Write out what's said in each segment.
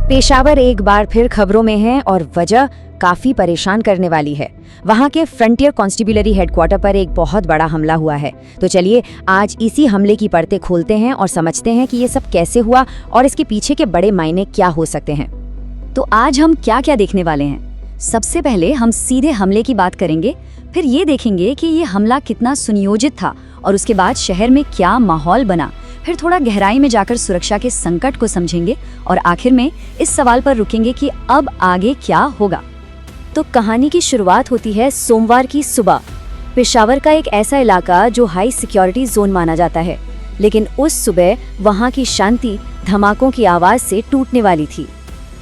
पेशावर एक बार फिर खबरों में है और वजह काफी परेशान करने वाली है। वहां के फ्रंटियर कॉन्स्टिब्यूलरी हेडक्वार्टर पर एक बहुत बड़ा हमला हुआ है। तो चलिए आज इसी हमले की परतें खोलते हैं और समझते हैं कि ये सब कैसे हुआ और इसके पीछे के बड़े मायने क्या हो सकते हैं। तो आज हम क्या क्या देखने वाले हैं? सबसे पहले हम सीधे हमले की बात करेंगे, फिर ये देखेंगे कि ये हमला कितना सुनियोजित था और उसके बाद शहर में क्या माहौल बना। फिर थोड़ा गहराई में जाकर सुरक्षा के संकट को समझेंगे और आखिर में इस सवाल पर रुकेंगे कि अब आगे क्या होगा। तो कहानी की शुरुआत होती है सोमवार की सुबह। पेशावर का एक ऐसा इलाका जो हाई सिक्योरिटी जोन माना जाता है, लेकिन उस सुबह वहां की शांति धमाकों की आवाज से टूटने वाली थी।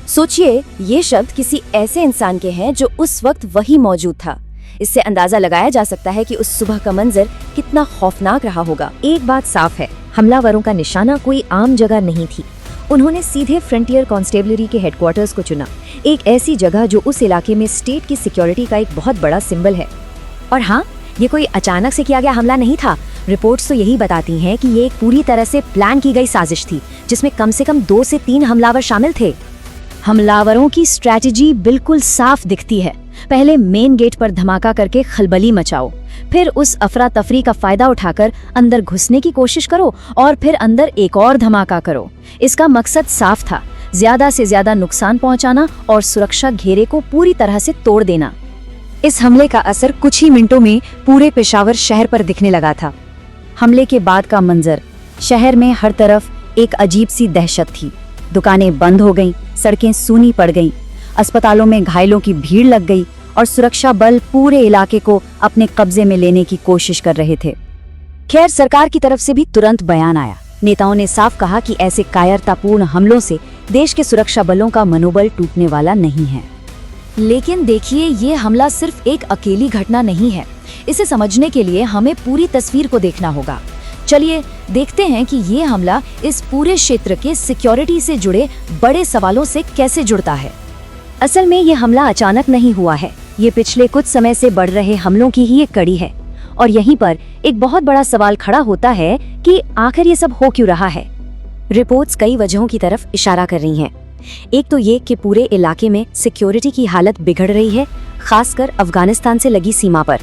सोचिए, ये शब्द किसी ऐसे इंसान के हैं जो उस वक्त वही मौजूद था। इससे अंदाजा लगाया जा सकता है कि उस सुबह का मंजर कितना खौफनाक रहा होगा। एक बात साफ है, हमलावरों का निशाना कोई आम जगह नहीं थी। उन्होंने सीधे फ्रंटियर कॉन्स्टेबलरी के हेडक्वार्टर्स को चुना, एक ऐसी जगह जो उस इलाके में स्टेट की सिक्योरिटी का एक बहुत बड़ा सिंबल है। और हाँ, ये कोई अचानक से किया गया हमला नहीं था। रिपोर्ट्स तो यही बताती हैं कि ये एक पूरी तरह से प्लान की गई साजिश थी, जिसमें कम से कम 2 से 3 हमलावर शामिल थे। हमलावरों की स्ट्रैटेजी बिल्कुल साफ दिखती है। पहले मेन गेट पर धमाका करके खलबली मचाओ, फिर उस अफरा तफरी का फायदा उठाकर अंदर घुसने की कोशिश करो और फिर अंदर एक और धमाका करो। इसका मकसद साफ था, ज्यादा से ज्यादा नुकसान पहुंचाना और सुरक्षा घेरे को पूरी तरह से तोड़ देना। इस हमले का असर कुछ ही मिनटों में पूरे पेशावर शहर पर दिखने लगा था। हमले के बाद का मंजर, शहर में हर तरफ एक अजीब सी दहशत थी। दुकानें बंद हो गईं, सड़कें सूनी पड़ गईं, अस्पतालों में घायलों की भीड़ लग गई और सुरक्षा बल पूरे इलाके को अपने कब्जे में लेने की कोशिश कर रहे थे। खैर, सरकार की तरफ से भी तुरंत बयान आया। नेताओं ने साफ कहा कि ऐसे कायरतापूर्ण हमलों से देश के सुरक्षा बलों का मनोबल टूटने वाला नहीं है। लेकिन देखिए, ये हमला सिर्फ एक अकेली घटना नहीं है। इसे समझने के लिए हमें पूरी तस्वीर को देखना होगा। चलिए देखते हैं कि ये हमला इस पूरे क्षेत्र के सिक्योरिटी से जुड़े बड़े सवालों से कैसे जुड़ता है। असल में ये हमला अचानक नहीं हुआ है। ये पिछले कुछ समय से बढ़ रहे हमलों की ही एक कड़ी है। और यहीं पर एक बहुत बड़ा सवाल खड़ा होता है कि आखिर ये सब हो क्यों रहा है। रिपोर्ट्स कई वजहों की तरफ इशारा कर रही हैं। एक तो ये कि पूरे इलाके में सिक्योरिटी की हालत बिगड़ रही है, खासकर अफगानिस्तान से लगी सीमा पर।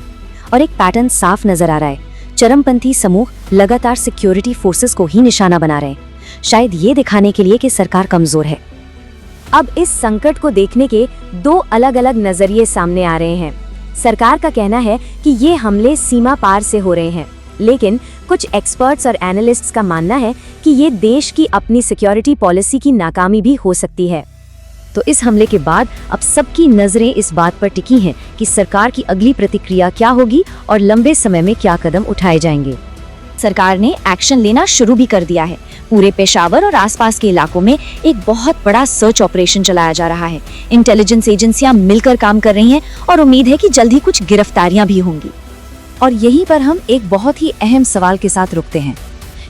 और एक पैटर्न साफ नजर आ रहा है, चरमपंथी समूह लगातार सिक्योरिटी फोर्सेस को ही निशाना बना रहे हैं, शायद ये दिखाने के लिए कि सरकार कमजोर है। अब इस संकट को देखने के 2 अलग अलग नजरिए सामने आ रहे हैं। सरकार का कहना है कि ये हमले सीमा पार से हो रहे हैं, लेकिन कुछ एक्सपर्ट्स और एनालिस्ट्स का मानना है कि ये देश की अपनी सिक्योरिटी पॉलिसी की नाकामी भी हो सकती है। तो इस हमले के बाद अब सबकी नजरें इस बात पर टिकी हैं कि सरकार की अगली प्रतिक्रिया क्या होगी और लंबे समय में क्या कदम उठाए जाएंगे। सरकार ने एक्शन लेना शुरू भी कर दिया है। पूरे पेशावर और आसपास के इलाकों में एक बहुत बड़ा सर्च ऑपरेशन चलाया जा रहा है। इंटेलिजेंस एजेंसियां मिलकर काम कर रही हैं और उम्मीद है कि जल्द ही कुछ गिरफ्तारियां भी होंगी। और यहीं पर हम एक बहुत ही अहम सवाल के साथ रुकते हैं।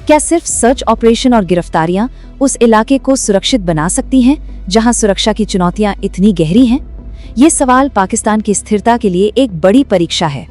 क्या सिर्फ सर्च ऑपरेशन और गिरफ्तारियां उस इलाके को सुरक्षित बना सकती हैं जहां सुरक्षा की चुनौतियां इतनी गहरी हैं? ये सवाल पाकिस्तान की स्थिरता के लिए एक बड़ी परीक्षा है।